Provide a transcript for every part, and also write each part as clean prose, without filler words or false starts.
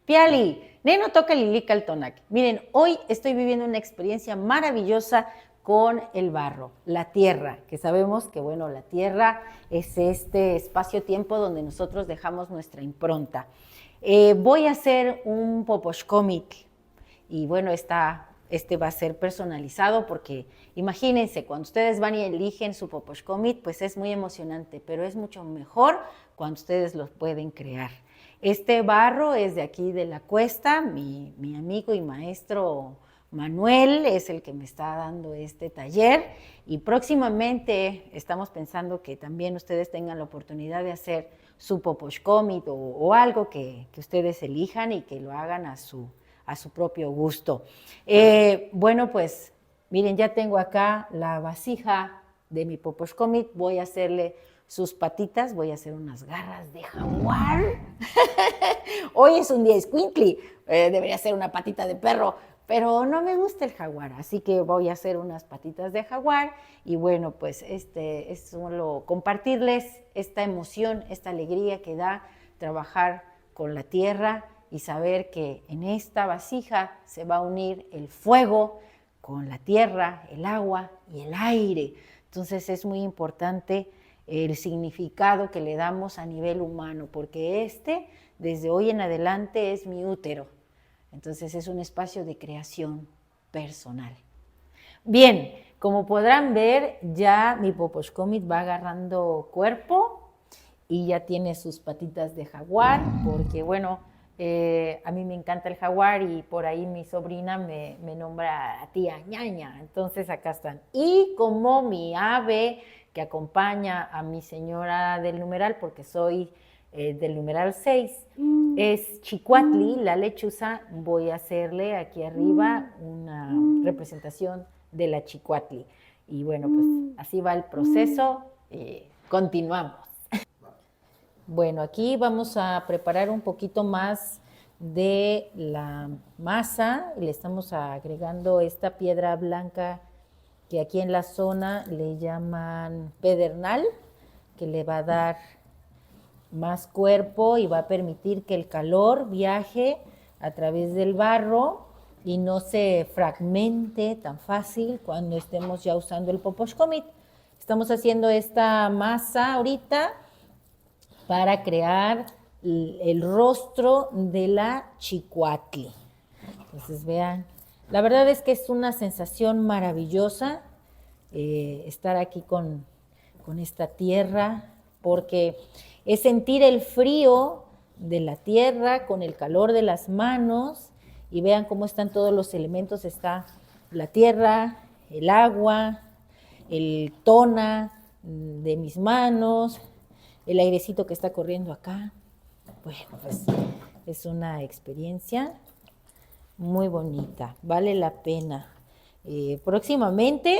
Piali, Neno toca Lilica el Tonac. Miren, hoy estoy viviendo una experiencia maravillosa con el barro, la tierra, que sabemos que, bueno, la tierra es este espacio-tiempo donde nosotros dejamos nuestra impronta. Voy a hacer un poposhkomit y, bueno, este va a ser personalizado porque, imagínense, cuando ustedes van y eligen su poposhkomit, pues es muy emocionante, pero es mucho mejor cuando ustedes los pueden crear. Este barro es de aquí de la cuesta, mi amigo y maestro Manuel es el que me está dando este taller y próximamente estamos pensando que también ustedes tengan la oportunidad de hacer su poposhkomit o algo que ustedes elijan y que lo hagan a su propio gusto. Bueno, pues miren, ya tengo acá la vasija de mi poposhkomit, voy a hacerle sus patitas, voy a hacer unas garras de jaguar. Hoy es un día escuincli, debería ser una patita de perro, pero no me gusta el jaguar, así que voy a hacer unas patitas de jaguar y bueno, pues es solo compartirles esta emoción, esta alegría que da trabajar con la tierra y saber que en esta vasija se va a unir el fuego con la tierra, el agua y el aire. Entonces es muy importante el significado que le damos a nivel humano, porque desde hoy en adelante, es mi útero. Entonces es un espacio de creación personal. Bien, como podrán ver, ya mi poposhkomit va agarrando cuerpo y ya tiene sus patitas de jaguar, porque bueno, a mí me encanta el jaguar y por ahí mi sobrina me nombra a tía ñaña, entonces acá están. Y como mi ave que acompaña a mi señora del numeral, porque soy del numeral 6, es Chicuatli, la lechuza, voy a hacerle aquí arriba una representación de la Chicuatli. Y bueno, pues así va el proceso, continuamos. Bueno, aquí vamos a preparar un poquito más de la masa. Le estamos agregando esta piedra blanca que aquí en la zona le llaman pedernal, que le va a dar más cuerpo y va a permitir que el calor viaje a través del barro y no se fragmente tan fácil cuando estemos ya usando el poposhkomit. Estamos haciendo esta masa ahorita para crear el rostro de la Chicuatli. Entonces vean, la verdad es que es una sensación maravillosa estar aquí con esta tierra, porque es sentir el frío de la tierra con el calor de las manos, y vean cómo están todos los elementos, está la tierra, el agua, el tona de mis manos, el airecito que está corriendo acá. Bueno, pues es una experiencia muy bonita, vale la pena. Próximamente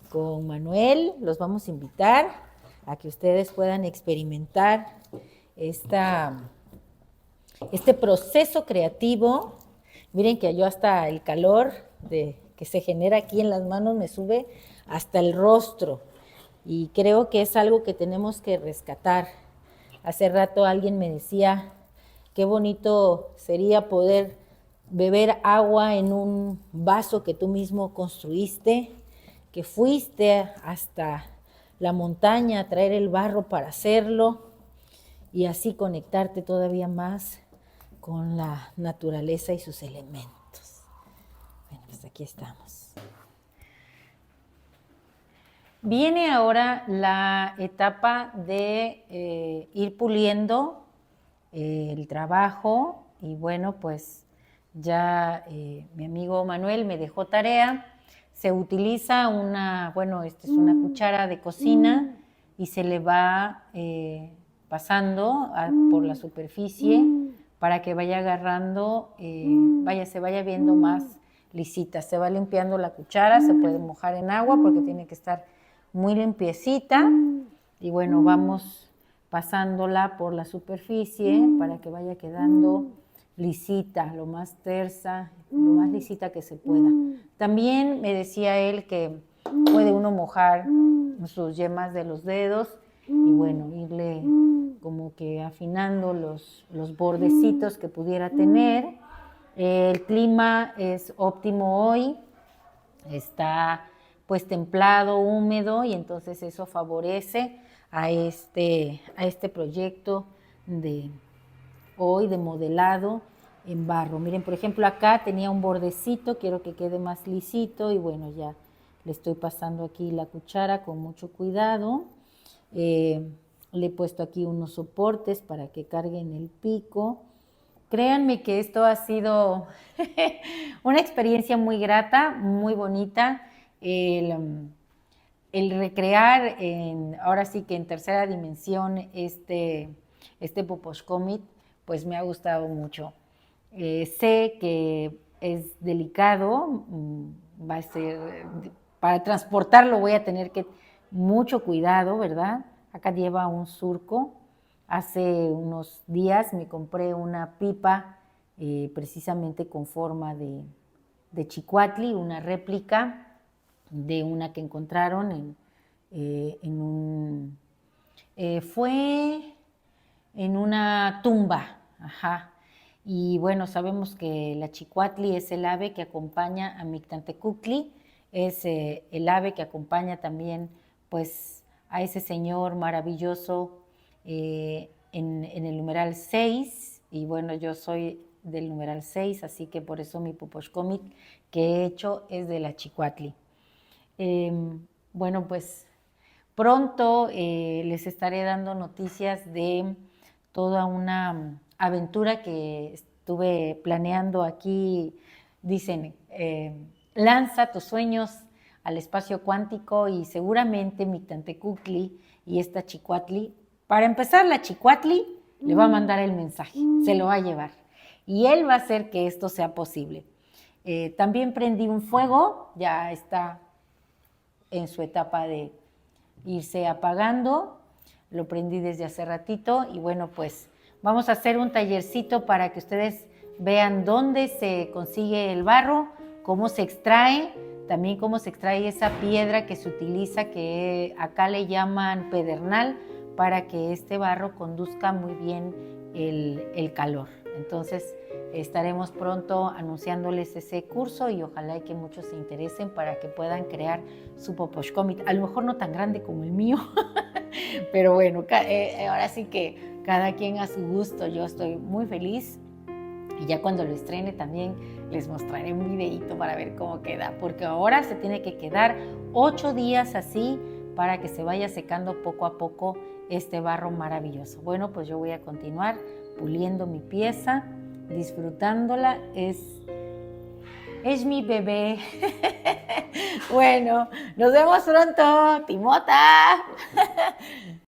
con Manuel los vamos a invitar a que ustedes puedan experimentar este proceso creativo. Miren que yo hasta el calor que se genera aquí en las manos me sube hasta el rostro y creo que es algo que tenemos que rescatar. Hace rato alguien me decía, qué bonito sería poder beber agua en un vaso que tú mismo construiste, que fuiste hasta la montaña a traer el barro para hacerlo y así conectarte todavía más con la naturaleza y sus elementos. Bueno, pues aquí estamos. Viene ahora la etapa de ir puliendo el trabajo y bueno, pues ya mi amigo Manuel me dejó tarea. Se utiliza esta es una cuchara de cocina y se le va pasando por la superficie para que vaya agarrando, se vaya viendo más lisita. Se va limpiando la cuchara, se puede mojar en agua porque tiene que estar muy limpiecita y bueno, vamos pasándola por la superficie para que vaya quedando lisita, lo más tersa, lo más lisita que se pueda. También me decía él que puede uno mojar sus yemas de los dedos y bueno, irle como que afinando los bordecitos que pudiera tener. El clima es óptimo hoy, está pues templado, húmedo, y entonces eso favorece a este proyecto de hoy de modelado en barro. Miren, por ejemplo, acá tenía un bordecito, quiero que quede más lisito y bueno, ya le estoy pasando aquí la cuchara con mucho cuidado. Le he puesto aquí unos soportes para que carguen el pico. Créanme que esto ha sido una experiencia muy grata, muy bonita. El recrear ahora sí que en tercera dimensión este Poposhkomit, pues me ha gustado mucho. Sé que es delicado, va a ser, para transportarlo voy a tener que mucho cuidado, ¿verdad? Acá lleva un surco. Hace unos días me compré una pipa precisamente con forma de chicuatli, una réplica de una que encontraron fue en una tumba, ajá. Y bueno, sabemos que la chicuatli es el ave que acompaña a Mictlantecuhtli, es el ave que acompaña también pues a ese señor maravilloso en el numeral 6, y bueno, yo soy del numeral 6, así que por eso mi Poposhkomit que he hecho es de la chicuatli. Bueno, pues pronto les estaré dando noticias de toda una aventura que estuve planeando aquí. Dicen, lanza tus sueños al espacio cuántico, y seguramente Mictlantecuhtli y esta chicuatli, para empezar, la chicuatli le va a mandar el mensaje, se lo va a llevar y él va a hacer que esto sea posible. También prendí un fuego, ya está en su etapa de irse apagando, lo prendí desde hace ratito y bueno, pues vamos a hacer un tallercito para que ustedes vean dónde se consigue el barro, cómo se extrae, también cómo se extrae esa piedra que se utiliza, que acá le llaman pedernal, para que este barro conduzca muy bien el calor. Entonces estaremos pronto anunciándoles ese curso y ojalá que muchos se interesen para que puedan crear su Poposhkomit. A lo mejor no tan grande como el mío, pero bueno, ahora sí que cada quien a su gusto. Yo estoy muy feliz y ya cuando lo estrene también les mostraré un videíto para ver cómo queda, porque ahora se tiene que quedar 8 días así para que se vaya secando poco a poco este barro maravilloso. Bueno, pues yo voy a continuar puliendo mi pieza, disfrutándola, es mi bebé. Bueno, nos vemos pronto, Timota.